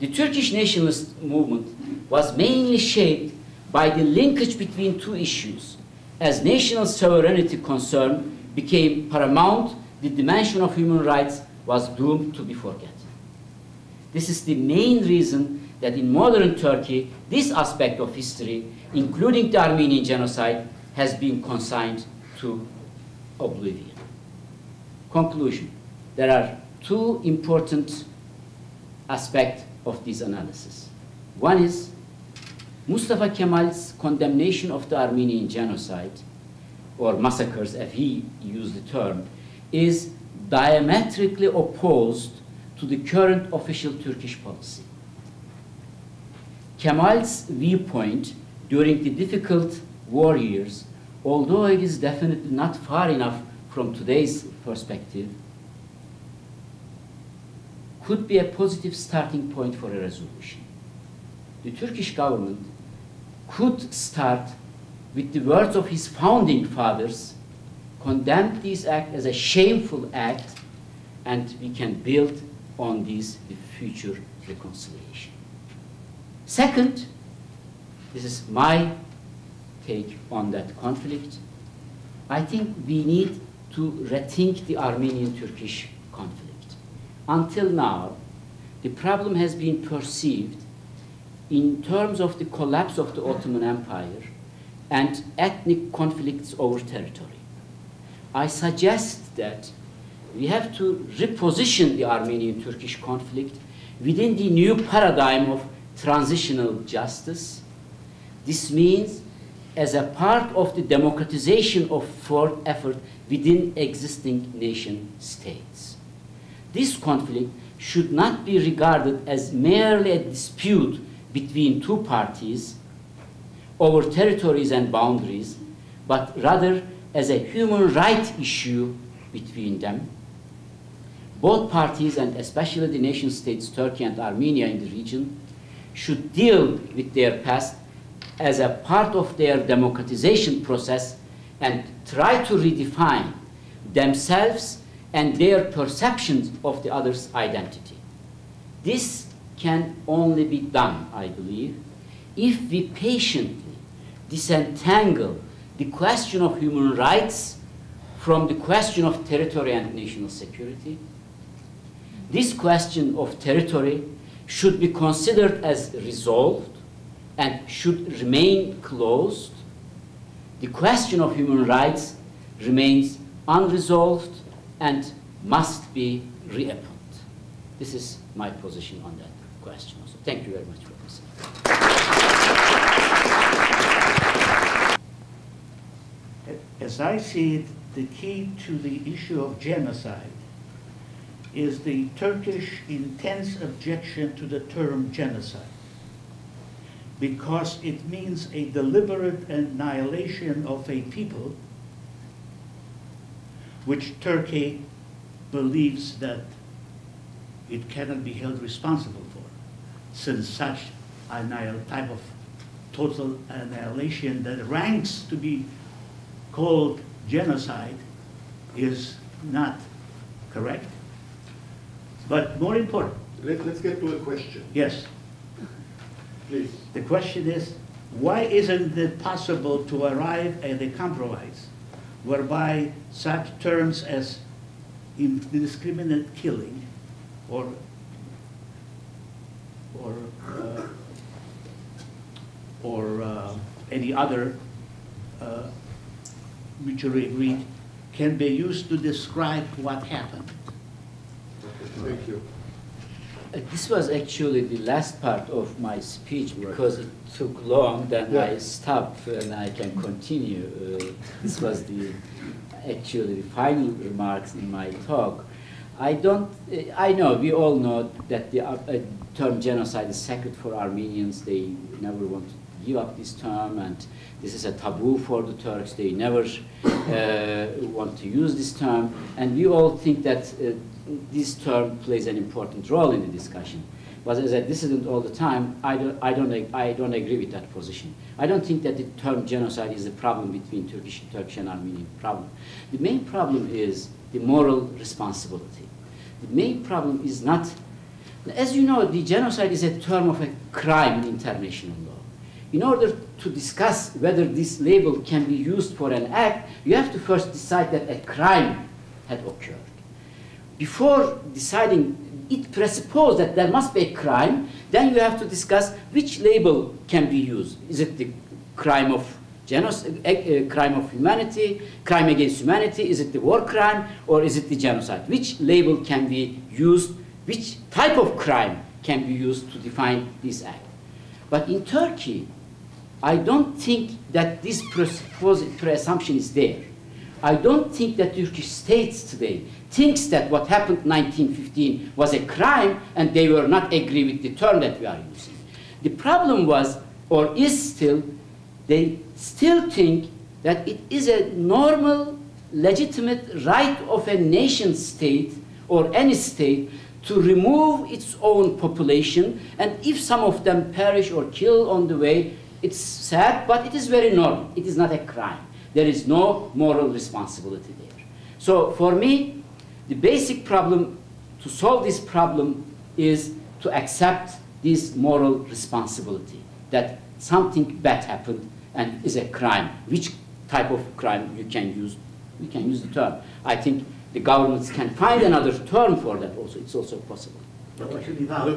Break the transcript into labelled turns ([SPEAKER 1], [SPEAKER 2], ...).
[SPEAKER 1] The Turkish nationalist movement was mainly shaped by the linkage between two issues. As national sovereignty concern became paramount, the dimension of human rights was doomed to be forgotten. This is the main reason that in modern Turkey, this aspect of history, including the Armenian genocide, has been consigned to oblivion. Conclusion. There are two important aspects of this analysis. One is Mustafa Kemal's condemnation of the Armenian genocide, or massacres, as he used the term, is diametrically opposed to the current official Turkish policy. Kemal's viewpoint during the difficult war years, although it is definitely not far enough from today's perspective, could be a positive starting point for a resolution. The Turkish government could start with the words of his founding fathers, condemn this act as a shameful act, and we can build on this the future reconciliation. Second, this is my take on that conflict. I think we need to rethink the Armenian-Turkish conflict. Until now, the problem has been perceived in terms of the collapse of the Ottoman Empire and ethnic conflicts over territory. I suggest that we have to reposition the Armenian-Turkish conflict within the new paradigm of transitional justice. This means as a part of the democratization of effort within existing nation states. This conflict should not be regarded as merely a dispute between two parties over territories and boundaries, but rather as a human rights issue between them. Both parties, and especially the nation states Turkey and Armenia in the region, should deal with their past as a part of their democratization process and try to redefine themselves and their perceptions of the other's identity. This can only be done, I believe, if we patiently disentangle the question of human rights from the question of territory and national security. This question of territory should be considered as resolved and should remain closed. The question of human rights remains unresolved and must be reopened. This is my position on that question. So thank you very much for listening.
[SPEAKER 2] As I see it, the key to the issue of genocide is the Turkish intense objection to the term genocide, because it means a deliberate annihilation of a people which Turkey believes that it cannot be held responsible for, since such a type of total annihilation that ranks to be called genocide is not correct. But more important.
[SPEAKER 3] Let's get to a question.
[SPEAKER 2] Yes.
[SPEAKER 3] Please.
[SPEAKER 2] The question is, why isn't it possible to arrive at a compromise whereby such terms as indiscriminate killing or any other mutually agreed can be used to describe what happened?
[SPEAKER 3] Thank you.
[SPEAKER 1] This was actually the last part of my speech because it took long. Then I stopped and I can continue. This was actually the final remarks in my talk. I know, we all know that the term genocide is sacred for Armenians. They never want to give up this term, and this is a taboo for the Turks. They never want to use this term, and we all think that this term plays an important role in the discussion. But as a dissident all the time, I don't agree with that position. I don't think that the term genocide is a problem between Turkish and Armenian problem. The main problem is the moral responsibility. The main problem is not As you know, the genocide is a term of a crime in international law. In order to discuss whether this label can be used for an act, you have to first decide that a crime had occurred. Before deciding, it presupposes that there must be a crime, then you have to discuss which label can be used. Is it the crime of genocide, crime of humanity, crime against humanity? Is it the war crime, or is it the genocide? Which label can be used? Which type of crime can be used to define this act? But in Turkey, I don't think that this presumption is there. I don't think that Turkish states today thinks that what happened in 1915 was a crime and they were not agree with the term that we are using. The problem was, or is still, they still think that it is a normal, legitimate right of a nation state or any state to remove its own population, and if some of them perish or kill on the way, it's sad, but it is very normal. It is not a crime. There is no moral responsibility there. So for me, the basic problem, to solve this problem, is to accept this moral responsibility, that something bad happened and is a crime. Which type of crime you can use? We can use the term. I think the governments can find another term for that also. It's also possible.
[SPEAKER 2] But we should evaluate.